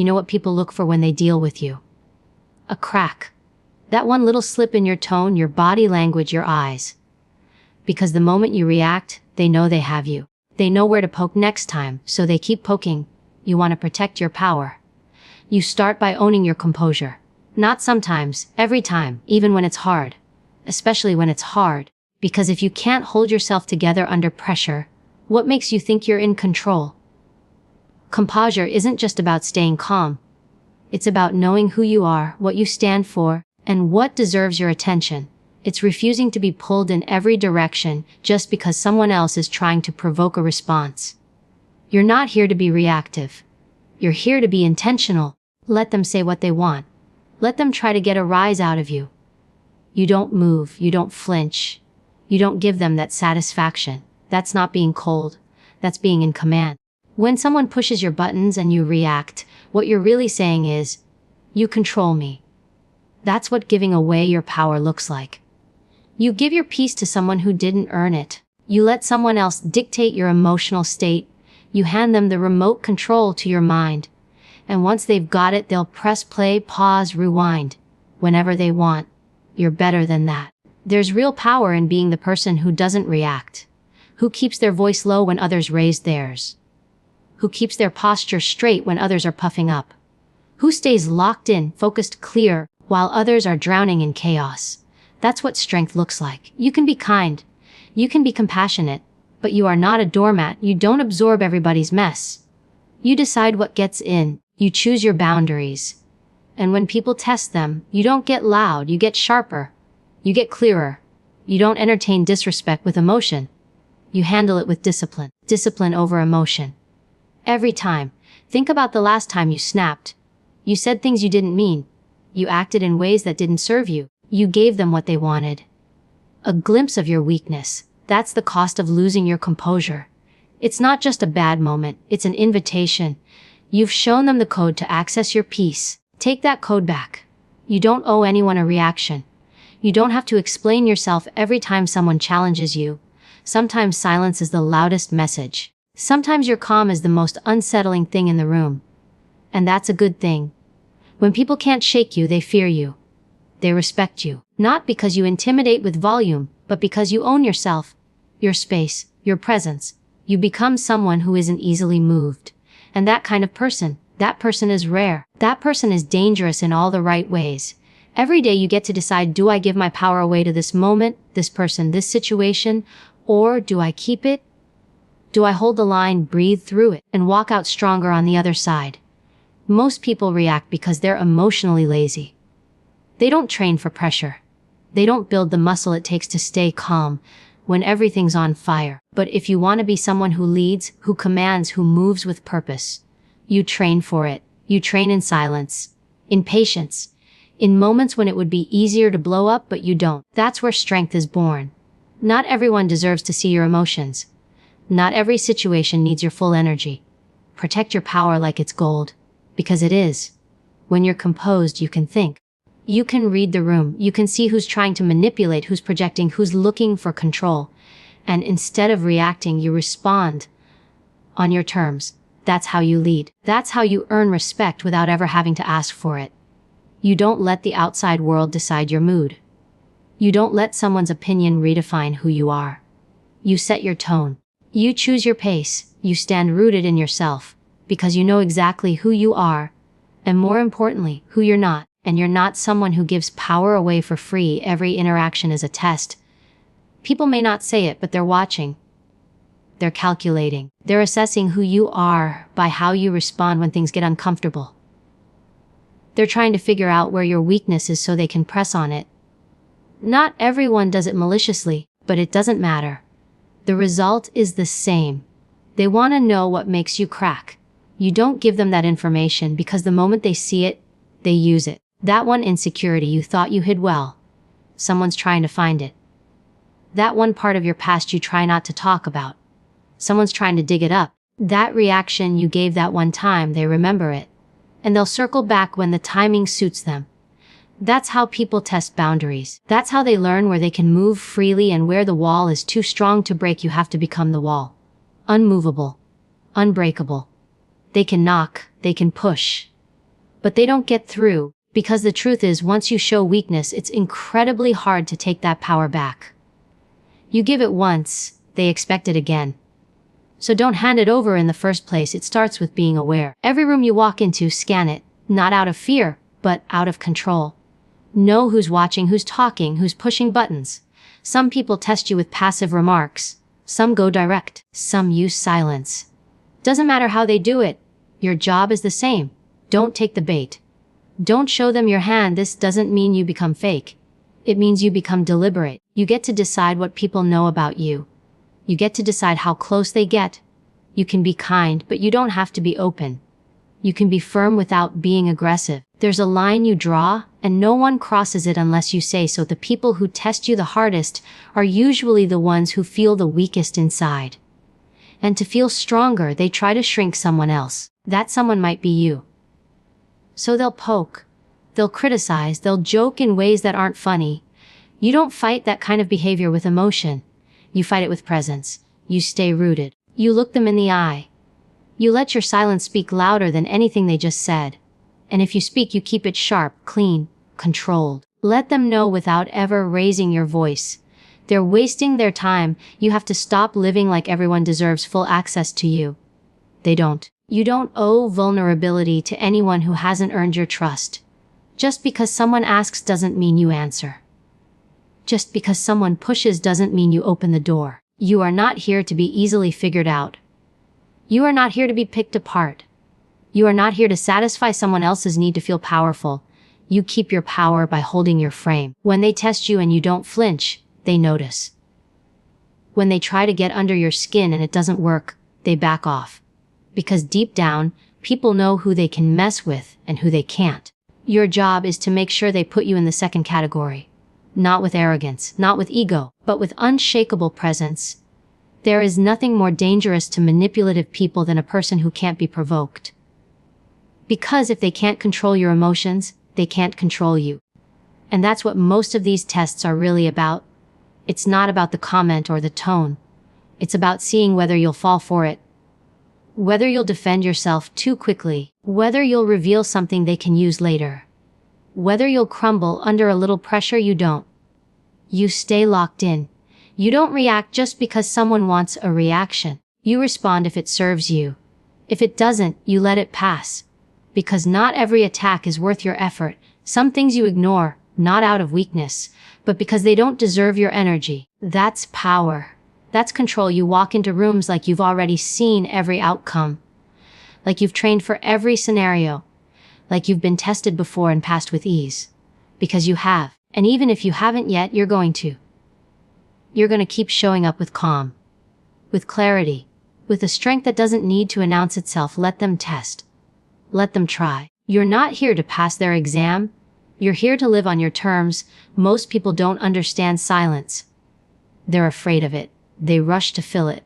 You know what people look for when they deal with you? A crack. That one little slip in your tone, your body language, your eyes. Because the moment you react, they know they have you. They know where to poke next time, so they keep poking. You want to protect your power. You start by owning your composure. Not sometimes, every time, even when it's hard. Especially when it's hard. Because if you can't hold yourself together under pressure, what makes you think you're in control? Composure isn't just about staying calm. It's about knowing who you are, what you stand for, and what deserves your attention. It's refusing to be pulled in every direction just because someone else is trying to provoke a response. You're not here to be reactive. You're here to be intentional. Let them say what they want. Let them try to get a rise out of you. You don't move, you don't flinch. You don't give them that satisfaction. That's not being cold. That's being in command. When someone pushes your buttons and you react, what you're really saying is, you control me. That's what giving away your power looks like. You give your peace to someone who didn't earn it. You let someone else dictate your emotional state. You hand them the remote control to your mind. And once they've got it, they'll press play, pause, rewind. Whenever they want. You're better than that. There's real power in being the person who doesn't react. Who keeps their voice low when others raise theirs. Who keeps their posture straight when others are puffing up. Who stays locked in, focused, clear, while others are drowning in chaos. That's what strength looks like. You can be kind. You can be compassionate. But you are not a doormat. You don't absorb everybody's mess. You decide what gets in. You choose your boundaries. And when people test them, you don't get loud. You get sharper. You get clearer. You don't entertain disrespect with emotion. You handle it with discipline. Discipline over emotion. Every time. Think about the last time you snapped. You said things you didn't mean. You acted in ways that didn't serve you. You gave them what they wanted. A glimpse of your weakness. That's the cost of losing your composure. It's not just a bad moment. It's an invitation. You've shown them the code to access your peace. Take that code back. You don't owe anyone a reaction. You don't have to explain yourself every time someone challenges you. Sometimes silence is the loudest message. Sometimes your calm is the most unsettling thing in the room. And that's a good thing. When people can't shake you, they fear you. They respect you. Not because you intimidate with volume, but because you own yourself, your space, your presence. You become someone who isn't easily moved. And that kind of person, that person is rare. That person is dangerous in all the right ways. Every day you get to decide, do I give my power away to this moment, this person, this situation, or do I keep it? Do I hold the line, breathe through it, and walk out stronger on the other side? Most people react because they're emotionally lazy. They don't train for pressure. They don't build the muscle it takes to stay calm when everything's on fire. But if you want to be someone who leads, who commands, who moves with purpose, you train for it. You train in silence, in patience, in moments when it would be easier to blow up, but you don't. That's where strength is born. Not everyone deserves to see your emotions. Not every situation needs your full energy. Protect your power like it's gold. Because it is. When you're composed, you can think. You can read the room. You can see who's trying to manipulate, who's projecting, who's looking for control. And instead of reacting, you respond on your terms. That's how you lead. That's how you earn respect without ever having to ask for it. You don't let the outside world decide your mood. You don't let someone's opinion redefine who you are. You set your tone. You choose your pace. You stand rooted in yourself. Because you know exactly who you are. And more importantly, who you're not. And you're not someone who gives power away for free. Every interaction is a test. People may not say it, but they're watching. They're calculating. They're assessing who you are by how you respond when things get uncomfortable. They're trying to figure out where your weakness is so they can press on it. Not everyone does it maliciously, but it doesn't matter. The result is the same. They want to know what makes you crack. You don't give them that information because the moment they see it, they use it. That one insecurity you thought you hid well, someone's trying to find it. That one part of your past you try not to talk about, someone's trying to dig it up. That reaction you gave that one time, they remember it. And they'll circle back when the timing suits them. That's how people test boundaries. That's how they learn where they can move freely and where the wall is too strong to break. You have to become the wall. Unmovable. Unbreakable. They can knock, they can push, But they don't get through, because the truth is, once you show weakness, it's incredibly hard to take that power back. You give it once, they expect it again. So don't hand it over in the first place. It starts with being aware. Every room you walk into, scan it, not out of fear, but out of control. Know who's watching, who's talking, who's pushing buttons. Some people test you with passive remarks. Some go direct. Some use silence. Doesn't matter how they do it. Your job is the same. Don't take the bait. Don't show them your hand. This doesn't mean you become fake. It means you become deliberate. You get to decide what people know about you. You get to decide how close they get. You can be kind, but you don't have to be open. You can be firm without being aggressive. There's a line you draw, and no one crosses it unless you say so. The people who test you the hardest are usually the ones who feel the weakest inside. And to feel stronger, they try to shrink someone else. That someone might be you. So they'll poke, they'll criticize, they'll joke in ways that aren't funny. You don't fight that kind of behavior with emotion. You fight it with presence. You stay rooted. You look them in the eye. You let your silence speak louder than anything they just said. And if you speak, you keep it sharp, clean, controlled. Let them know without ever raising your voice. They're wasting their time. You have to stop living like everyone deserves full access to you. They don't. You don't owe vulnerability to anyone who hasn't earned your trust. Just because someone asks doesn't mean you answer. Just because someone pushes doesn't mean you open the door. You are not here to be easily figured out. You are not here to be picked apart. You are not here to satisfy someone else's need to feel powerful. You keep your power by holding your frame. When they test you and you don't flinch, they notice. When they try to get under your skin and it doesn't work, they back off. Because deep down, people know who they can mess with and who they can't. Your job is to make sure they put you in the second category. Not with arrogance, not with ego, but with unshakable presence. There is nothing more dangerous to manipulative people than a person who can't be provoked. Because if they can't control your emotions, they can't control you. And that's what most of these tests are really about. It's not about the comment or the tone. It's about seeing whether you'll fall for it. Whether you'll defend yourself too quickly. Whether you'll reveal something they can use later. Whether you'll crumble under a little pressure. You don't. You stay locked in. You don't react just because someone wants a reaction. You respond if it serves you. If it doesn't, you let it pass. Because not every attack is worth your effort. Some things you ignore, not out of weakness, but because they don't deserve your energy. That's power. That's control. You walk into rooms like you've already seen every outcome. Like you've trained for every scenario. Like you've been tested before and passed with ease. Because you have. And even if you haven't yet, you're going to. You're going to keep showing up with calm. With clarity. With a strength that doesn't need to announce itself. Let them test. Let them try. You're not here to pass their exam. You're here to live on your terms. Most people don't understand silence. They're afraid of it. They rush to fill it.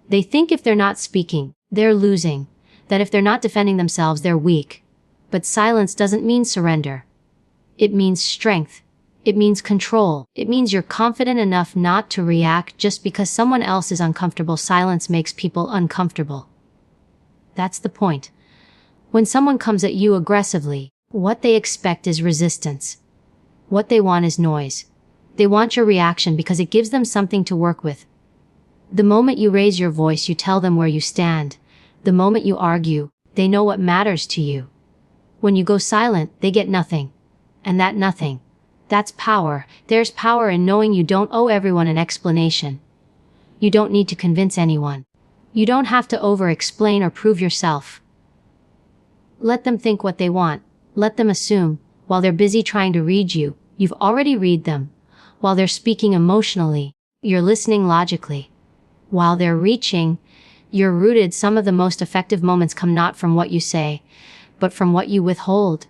They think if they're not speaking, they're losing. That if they're not defending themselves, they're weak. But silence doesn't mean surrender. It means strength. It means control. It means you're confident enough not to react just because someone else is uncomfortable. Silence makes people uncomfortable. That's the point. When someone comes at you aggressively, what they expect is resistance. What they want is noise. They want your reaction because it gives them something to work with. The moment you raise your voice, you tell them where you stand. The moment you argue, they know what matters to you. When you go silent, they get nothing. And that nothing, that's power. There's power in knowing you don't owe everyone an explanation. You don't need to convince anyone. You don't have to over-explain or prove yourself. Let them think what they want. Let them assume. While they're busy trying to read you, you've already read them. While they're speaking emotionally, you're listening logically. While they're reaching, you're rooted. Some of the most effective moments come not from what you say, but from what you withhold.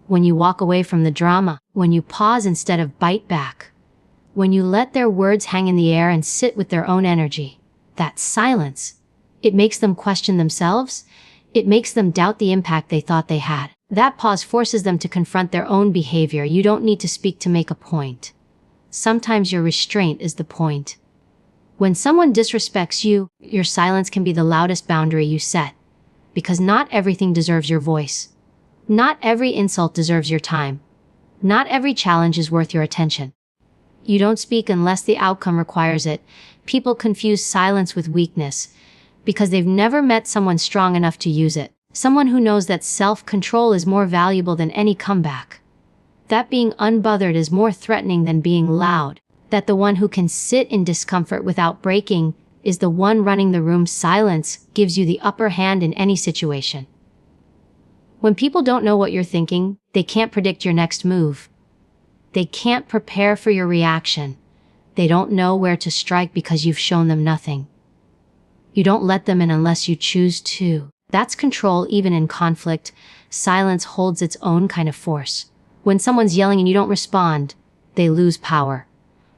When you walk away from the drama, when you pause instead of bite back, when you let their words hang in the air and sit with their own energy. That silence. It makes them question themselves. It makes them doubt the impact they thought they had. That pause forces them to confront their own behavior. You don't need to speak to make a point. Sometimes your restraint is the point. When someone disrespects you, your silence can be the loudest boundary you set. Because not everything deserves your voice. Not every insult deserves your time. Not every challenge is worth your attention. You don't speak unless the outcome requires it. People confuse silence with weakness because they've never met someone strong enough to use it. Someone who knows that self-control is more valuable than any comeback. That being unbothered is more threatening than being loud. That the one who can sit in discomfort without breaking is the one running the room. Silence gives you the upper hand in any situation. When people don't know what you're thinking, they can't predict your next move. They can't prepare for your reaction. They don't know where to strike because you've shown them nothing. You don't let them in unless you choose to. That's control even in conflict. Silence holds its own kind of force. When someone's yelling and you don't respond, they lose power.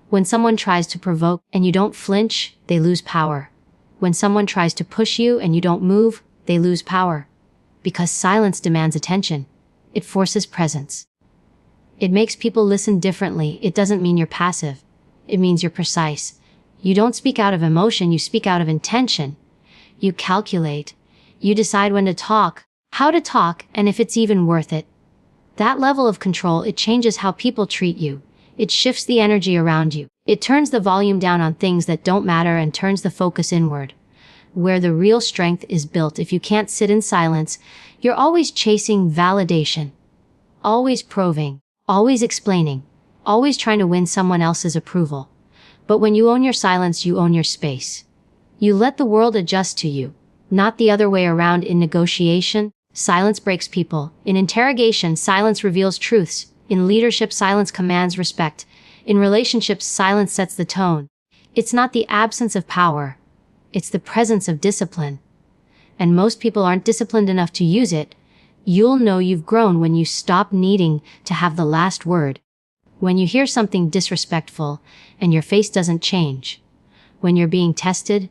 When someone tries to provoke and you don't flinch, they lose power. When someone tries to push you and you don't move, they lose power. Because silence demands attention. It forces presence. It makes people listen differently. It doesn't mean you're passive. It means you're precise. You don't speak out of emotion, you speak out of intention. You calculate. You decide when to talk, how to talk, and if it's even worth it. That level of control, it changes how people treat you. It shifts the energy around you. It turns the volume down on things that don't matter and turns the focus inward. Where the real strength is built. If you can't sit in silence, you're always chasing validation. Always proving. Always explaining. Always trying to win someone else's approval. But when you own your silence, you own your space. You let the world adjust to you. Not the other way around. In negotiation, silence breaks people. In interrogation, silence reveals truths. In leadership, silence commands respect. In relationships, silence sets the tone. It's not the absence of power. It's the presence of discipline. And most people aren't disciplined enough to use it. You'll know you've grown when you stop needing to have the last word. When you hear something disrespectful and your face doesn't change. When you're being tested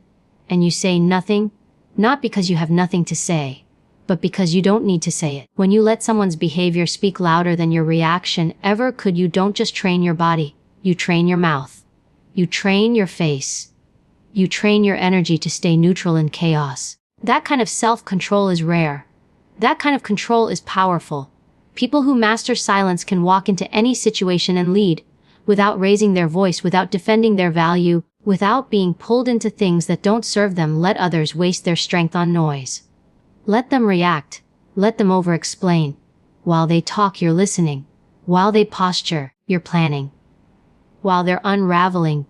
and you say nothing, not because you have nothing to say, but because you don't need to say it. When you let someone's behavior speak louder than your reaction ever could, you don't just train your body, you train your mouth. You train your face. You train your energy to stay neutral in chaos. That kind of self-control is rare. That kind of control is powerful. People who master silence can walk into any situation and lead, without raising their voice, without defending their value, without being pulled into things that don't serve them. Let others waste their strength on noise. Let them react. Let them over-explain. While they talk, you're listening. While they posture, you're planning. While they're unraveling,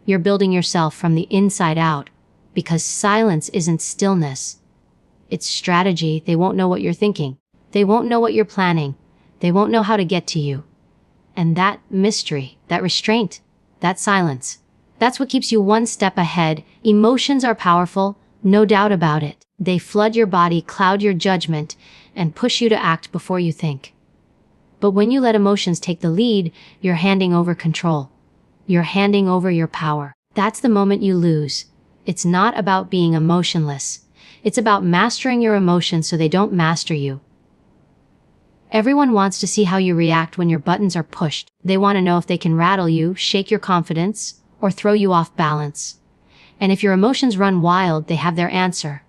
you're building yourself from the inside out. Because silence isn't stillness. It's strategy. They won't know what you're thinking. They won't know what you're planning. They won't know how to get to you. And that mystery, that restraint, that silence, that's what keeps you one step ahead. Emotions are powerful, no doubt about it. They flood your body, cloud your judgment, and push you to act before you think. But when you let emotions take the lead, you're handing over control. You're handing over your power. That's the moment you lose. It's not about being emotionless. It's about mastering your emotions so they don't master you. Everyone wants to see how you react when your buttons are pushed. They want to know if they can rattle you, shake your confidence, or throw you off balance. And if your emotions run wild, they have their answer.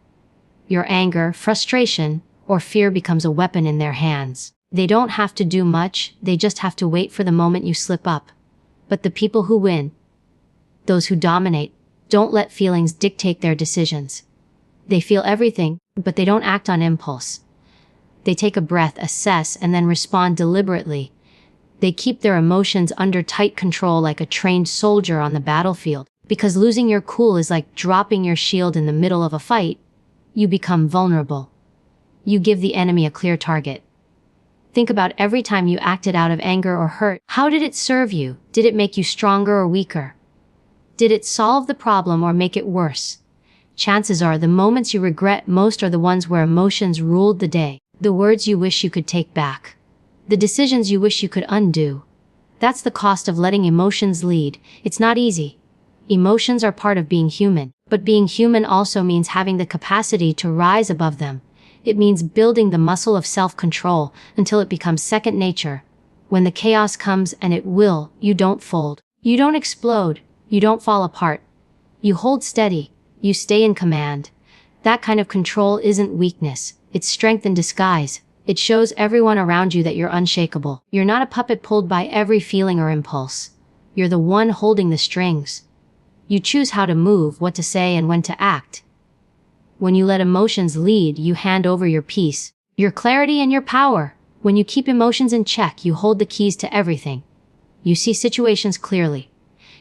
Your anger, frustration, or fear becomes a weapon in their hands. They don't have to do much, they just have to wait for the moment you slip up. But the people who win, those who dominate, don't let feelings dictate their decisions. They feel everything, but they don't act on impulse. They take a breath, assess, and then respond deliberately. They keep their emotions under tight control like a trained soldier on the battlefield. Because losing your cool is like dropping your shield in the middle of a fight. You become vulnerable. You give the enemy a clear target. Think about every time you acted out of anger or hurt. How did it serve you? Did it make you stronger or weaker? Did it solve the problem or make it worse? Chances are the moments you regret most are the ones where emotions ruled the day. The words you wish you could take back. The decisions you wish you could undo. That's the cost of letting emotions lead. It's not easy. Emotions are part of being human, but being human also means having the capacity to rise above them. It means building the muscle of self-control until it becomes second nature. When the chaos comes, and it will, you don't fold. You don't explode. You don't fall apart. You hold steady. You stay in command. That kind of control isn't weakness. It's strength in disguise. It shows everyone around you that you're unshakable. You're not a puppet pulled by every feeling or impulse. You're the one holding the strings. You choose how to move, what to say, and when to act. When you let emotions lead, you hand over your peace, your clarity, and your power. When you keep emotions in check, you hold the keys to everything. You see situations clearly.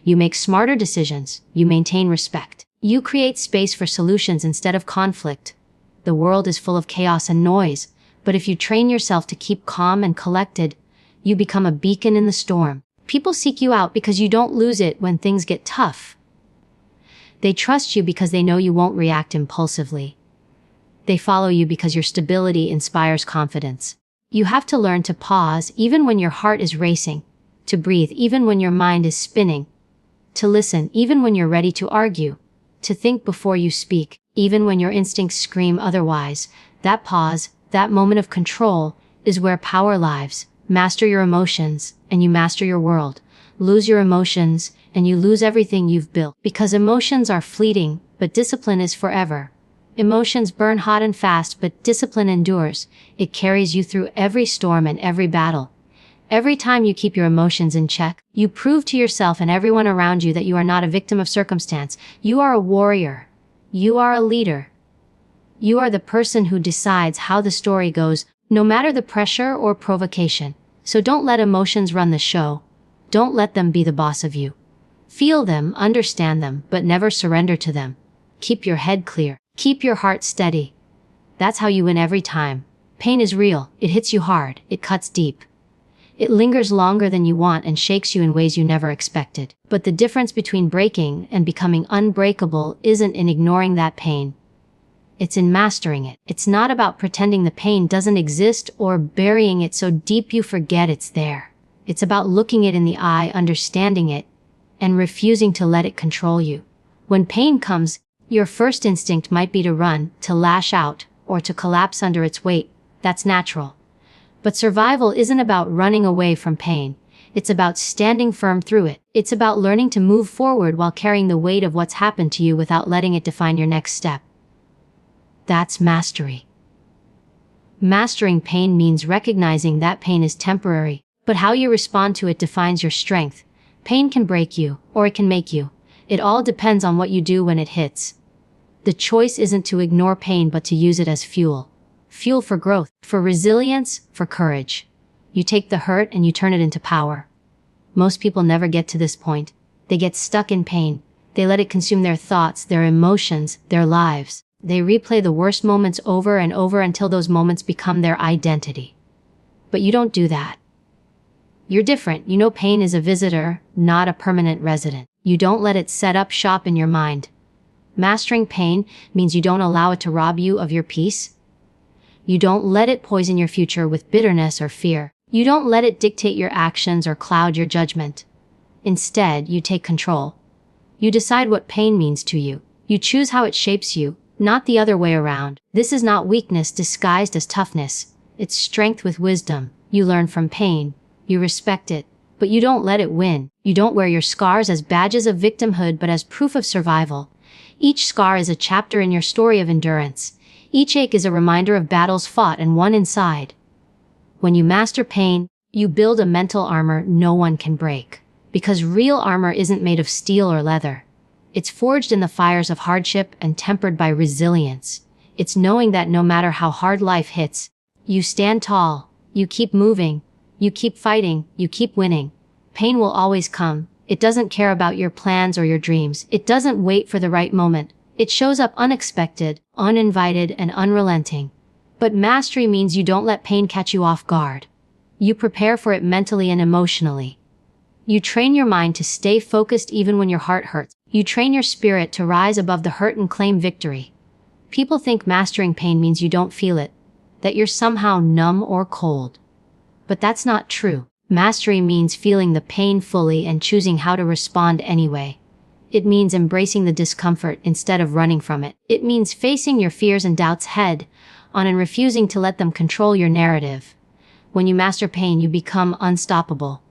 You make smarter decisions. You maintain respect. You create space for solutions instead of conflict. The world is full of chaos and noise, but if you train yourself to keep calm and collected, you become a beacon in the storm. People seek you out because you don't lose it when things get tough. They trust you because they know you won't react impulsively. They follow you because your stability inspires confidence. You have to learn to pause even when your heart is racing, to breathe even when your mind is spinning, to listen even when you're ready to argue, to think before you speak, even when your instincts scream otherwise. That pause, that moment of control, is where power lives. Master your emotions, and you master your world. Lose your emotions, and you lose everything you've built. Because emotions are fleeting, but discipline is forever. Emotions burn hot and fast, but discipline endures. It carries you through every storm and every battle. Every time you keep your emotions in check, you prove to yourself and everyone around you that you are not a victim of circumstance. You are a warrior. You are a leader. You are the person who decides how the story goes, no matter the pressure or provocation. So don't let emotions run the show. Don't let them be the boss of you. Feel them, understand them, but never surrender to them. Keep your head clear. Keep your heart steady. That's how you win every time. Pain is real. It hits you hard. It cuts deep. It lingers longer than you want and shakes you in ways you never expected. But the difference between breaking and becoming unbreakable isn't in ignoring that pain. It's in mastering it. It's not about pretending the pain doesn't exist or burying it so deep you forget it's there. It's about looking it in the eye, understanding it, and refusing to let it control you. When pain comes, your first instinct might be to run, to lash out, or to collapse under its weight. That's natural. But survival isn't about running away from pain. It's about standing firm through it. It's about learning to move forward while carrying the weight of what's happened to you without letting it define your next step. That's mastery. Mastering pain means recognizing that pain is temporary, but how you respond to it defines your strength. Pain can break you, or it can make you. It all depends on what you do when it hits. The choice isn't to ignore pain but to use it as fuel. Fuel for growth, for resilience, for courage. You take the hurt and you turn it into power. Most people never get to this point. They get stuck in pain. They let it consume their thoughts, their emotions, their lives. They replay the worst moments over and over until those moments become their identity. But you don't do that. You're different. You know pain is a visitor, not a permanent resident. You don't let it set up shop in your mind. Mastering pain means you don't allow it to rob you of your peace. You don't let it poison your future with bitterness or fear. You don't let it dictate your actions or cloud your judgment. Instead, you take control. You decide what pain means to you. You choose how it shapes you, not the other way around. This is not weakness disguised as toughness. It's strength with wisdom. You learn from pain. You respect it, but you don't let it win. You don't wear your scars as badges of victimhood but as proof of survival. Each scar is a chapter in your story of endurance. Each ache is a reminder of battles fought and won inside. When you master pain, you build a mental armor no one can break. Because real armor isn't made of steel or leather. It's forged in the fires of hardship and tempered by resilience. It's knowing that no matter how hard life hits, you stand tall, you keep moving, you keep fighting, you keep winning. Pain will always come. It doesn't care about your plans or your dreams. It doesn't wait for the right moment. It shows up unexpected, uninvited, and unrelenting. But mastery means you don't let pain catch you off guard. You prepare for it mentally and emotionally. You train your mind to stay focused even when your heart hurts. You train your spirit to rise above the hurt and claim victory. People think mastering pain means you don't feel it, that you're somehow numb or cold. But that's not true. Mastery means feeling the pain fully and choosing how to respond anyway. It means embracing the discomfort instead of running from it. It means facing your fears and doubts head on and refusing to let them control your narrative. When you master pain, you become unstoppable.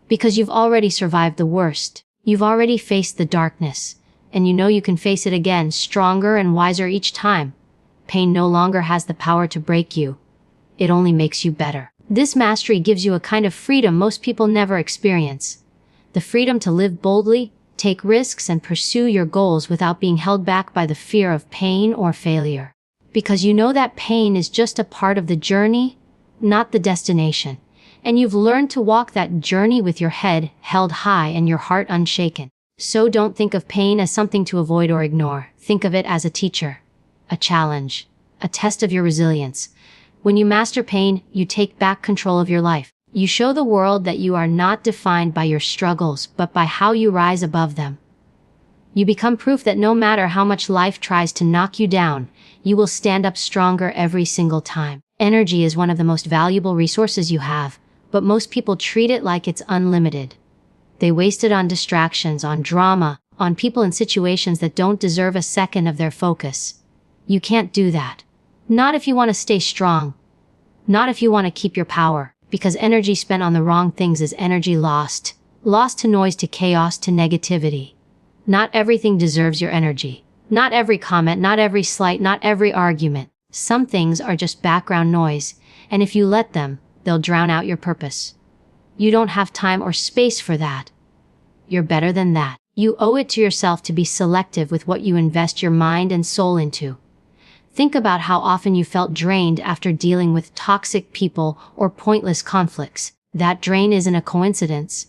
Because you've already survived the worst. You've already faced the darkness. And you know you can face it again, stronger and wiser each time. Pain no longer has the power to break you. it only makes you better. This mastery gives you a kind of freedom most people never experience. The freedom to live boldly, take risks, and pursue your goals without being held back by the fear of pain or failure. Because you know that pain is just a part of the journey, not the destination. And you've learned to walk that journey with your head held high and your heart unshaken. So don't think of pain as something to avoid or ignore. Think of it as a teacher, a challenge, a test of your resilience. When you master pain, you take back control of your life. You show the world that you are not defined by your struggles, but by how you rise above them. You become proof that no matter how much life tries to knock you down, you will stand up stronger every single time. Energy is one of the most valuable resources you have, but most people treat it like it's unlimited. They waste it on distractions, on drama, on people and situations that don't deserve a second of their focus. You can't do that. Not if you want to stay strong. Not if you want to keep your power. Because energy spent on the wrong things is energy lost. Lost to noise, to chaos, to negativity. Not everything deserves your energy. Not every comment, not every slight, not every argument. Some things are just background noise, and if you let them, they'll drown out your purpose. You don't have time or space for that. You're better than that. You owe it to yourself to be selective with what you invest your mind and soul into. Think about how often you felt drained after dealing with toxic people or pointless conflicts. That drain isn't a coincidence.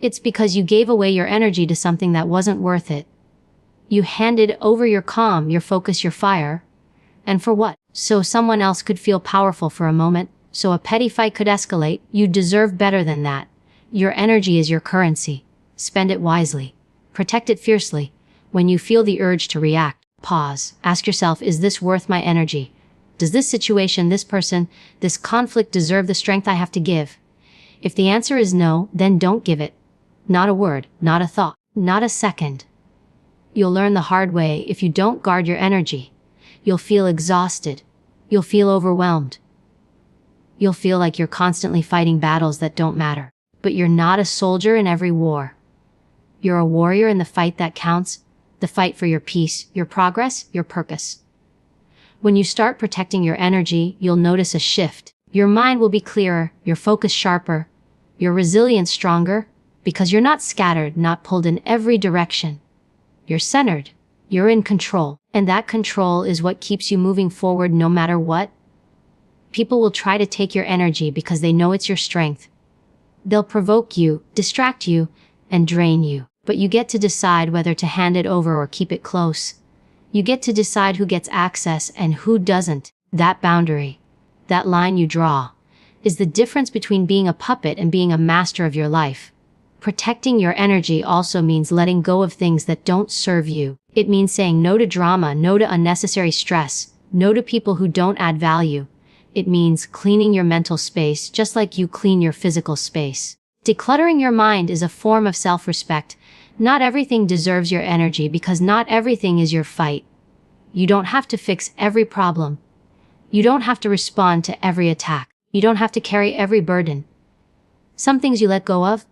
It's because you gave away your energy to something that wasn't worth it. You handed over your calm, your focus, your fire. And for what? So someone else could feel powerful for a moment, so a petty fight could escalate. You deserve better than that. Your energy is your currency. Spend it wisely. Protect it fiercely. When you feel the urge to react, pause. Ask yourself, is this worth my energy? Does this situation, this person, this conflict deserve the strength I have to give? If the answer is no, then don't give it. Not a word, not a thought, not a second. You'll learn the hard way. If you don't guard your energy, you'll feel exhausted. You'll feel overwhelmed. You'll feel like you're constantly fighting battles that don't matter. But you're not a soldier in every war. You're a warrior in the fight that counts. The fight for your peace, your progress, your purpose. When you start protecting your energy, you'll notice a shift. Your mind will be clearer, your focus sharper, your resilience stronger, because you're not scattered, not pulled in every direction. You're centered. You're in control. And that control is what keeps you moving forward no matter what. People will try to take your energy because they know it's your strength. They'll provoke you, distract you, and drain you. But you get to decide whether to hand it over or keep it close. You get to decide who gets access and who doesn't. That boundary, that line you draw, is the difference between being a puppet and being a master of your life. Protecting your energy also means letting go of things that don't serve you. It means saying no to drama, no to unnecessary stress, no to people who don't add value. It means cleaning your mental space just like you clean your physical space. Decluttering your mind is a form of self-respect. Not everything deserves your energy because not everything is your fight. You don't have to fix every problem. You don't have to respond to every attack. You don't have to carry every burden. Some things you let go of,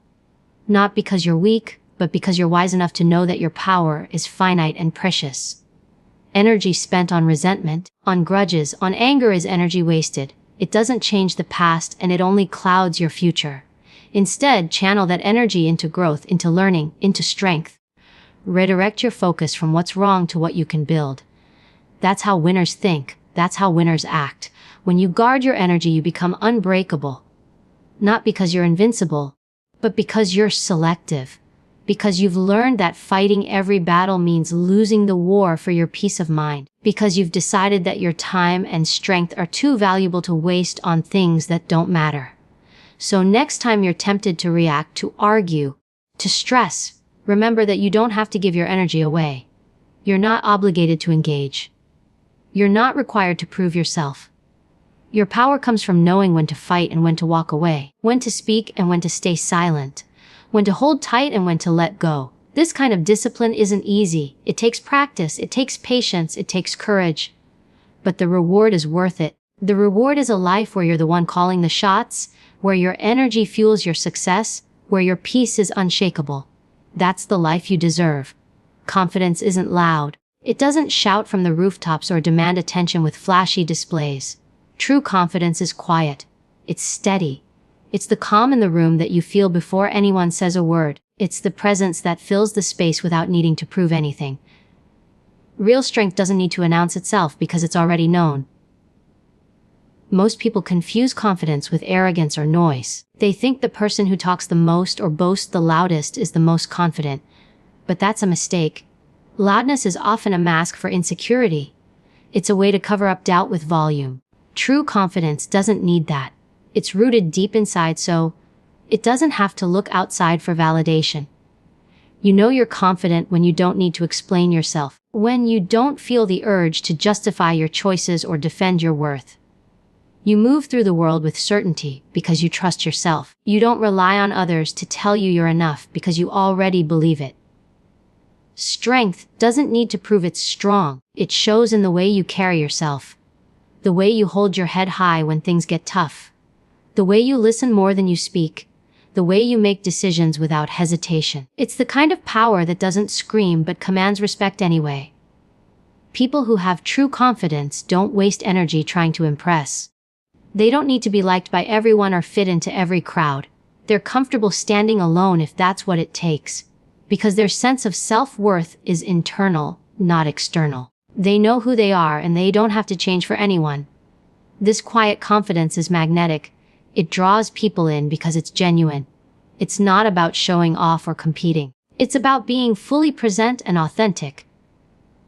not because you're weak, but because you're wise enough to know that your power is finite and precious. Energy spent on resentment, on grudges, on anger is energy wasted. It doesn't change the past and it only clouds your future. Instead, channel that energy into growth, into learning, into strength. Redirect your focus from what's wrong to what you can build. That's how winners think. That's how winners act. When you guard your energy, you become unbreakable. Not because you're invincible, but because you're selective. Because you've learned that fighting every battle means losing the war for your peace of mind. Because you've decided that your time and strength are too valuable to waste on things that don't matter. So next time you're tempted to react, to argue, to stress, remember that you don't have to give your energy away. You're not obligated to engage. You're not required to prove yourself. Your power comes from knowing when to fight and when to walk away, when to speak and when to stay silent, when to hold tight and when to let go. This kind of discipline isn't easy. It takes practice, it takes patience, it takes courage. But the reward is worth it. The reward is a life where you're the one calling the shots, where your energy fuels your success, where your peace is unshakable. That's the life you deserve. Confidence isn't loud. It doesn't shout from the rooftops or demand attention with flashy displays. True confidence is quiet. It's steady. It's the calm in the room that you feel before anyone says a word. It's the presence that fills the space without needing to prove anything. Real strength doesn't need to announce itself because it's already known. Most people confuse confidence with arrogance or noise. They think the person who talks the most or boasts the loudest is the most confident. But that's a mistake. Loudness is often a mask for insecurity. It's a way to cover up doubt with volume. True confidence doesn't need that. It's rooted deep inside, so it doesn't have to look outside for validation. You know you're confident when you don't need to explain yourself, when you don't feel the urge to justify your choices or defend your worth. You move through the world with certainty because you trust yourself. You don't rely on others to tell you you're enough because you already believe it. Strength doesn't need to prove it's strong. It shows in the way you carry yourself, the way you hold your head high when things get tough, the way you listen more than you speak, the way you make decisions without hesitation. It's the kind of power that doesn't scream but commands respect anyway. People who have true confidence don't waste energy trying to impress. They don't need to be liked by everyone or fit into every crowd. They're comfortable standing alone if that's what it takes, because their sense of self-worth is internal, not external. They know who they are and they don't have to change for anyone. This quiet confidence is magnetic. It draws people in because it's genuine. It's not about showing off or competing. It's about being fully present and authentic.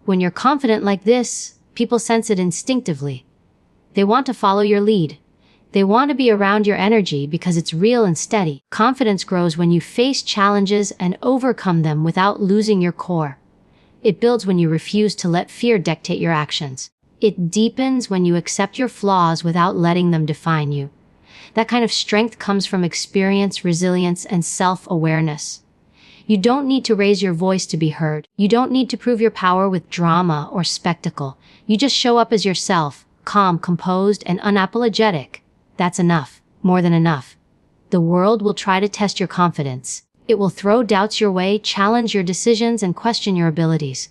When you're confident like this, people sense it instinctively. They want to follow your lead. They want to be around your energy because it's real and steady. Confidence grows when you face challenges and overcome them without losing your core. It builds when you refuse to let fear dictate your actions. It deepens when you accept your flaws without letting them define you. That kind of strength comes from experience, resilience, and self-awareness. You don't need to raise your voice to be heard. You don't need to prove your power with drama or spectacle. You just show up as yourself, calm, composed, and unapologetic. That's enough, more than enough. The world will try to test your confidence. It will throw doubts your way, challenge your decisions, and question your abilities.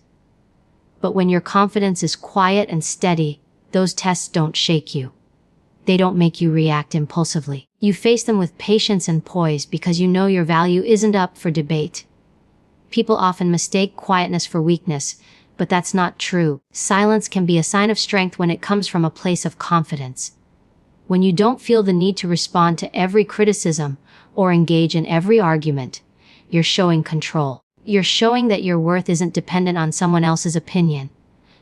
But when your confidence is quiet and steady, those tests don't shake you. They don't make you react impulsively. You face them with patience and poise because you know your value isn't up for debate. People often mistake quietness for weakness, but that's not true. Silence can be a sign of strength when it comes from a place of confidence. When you don't feel the need to respond to every criticism or engage in every argument, you're showing control. You're showing that your worth isn't dependent on someone else's opinion.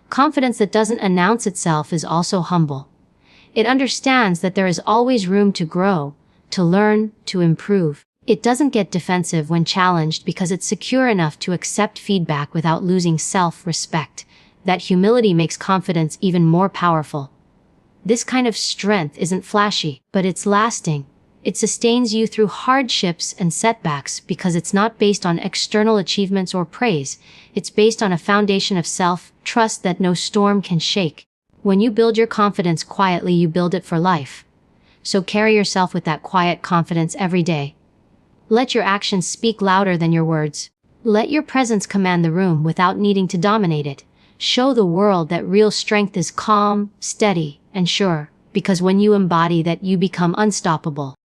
Confidence that doesn't announce itself is also humble. It understands that there is always room to grow, to learn, to improve. It doesn't get defensive when challenged because it's secure enough to accept feedback without losing self-respect. That humility makes confidence even more powerful. This kind of strength isn't flashy, but it's lasting. It sustains you through hardships and setbacks because it's not based on external achievements or praise. It's based on a foundation of self-trust that no storm can shake. When you build your confidence quietly, you build it for life. So carry yourself with that quiet confidence every day. Let your actions speak louder than your words. Let your presence command the room without needing to dominate it. Show the world that real strength is calm, steady, and sure, because when you embody that, you become unstoppable.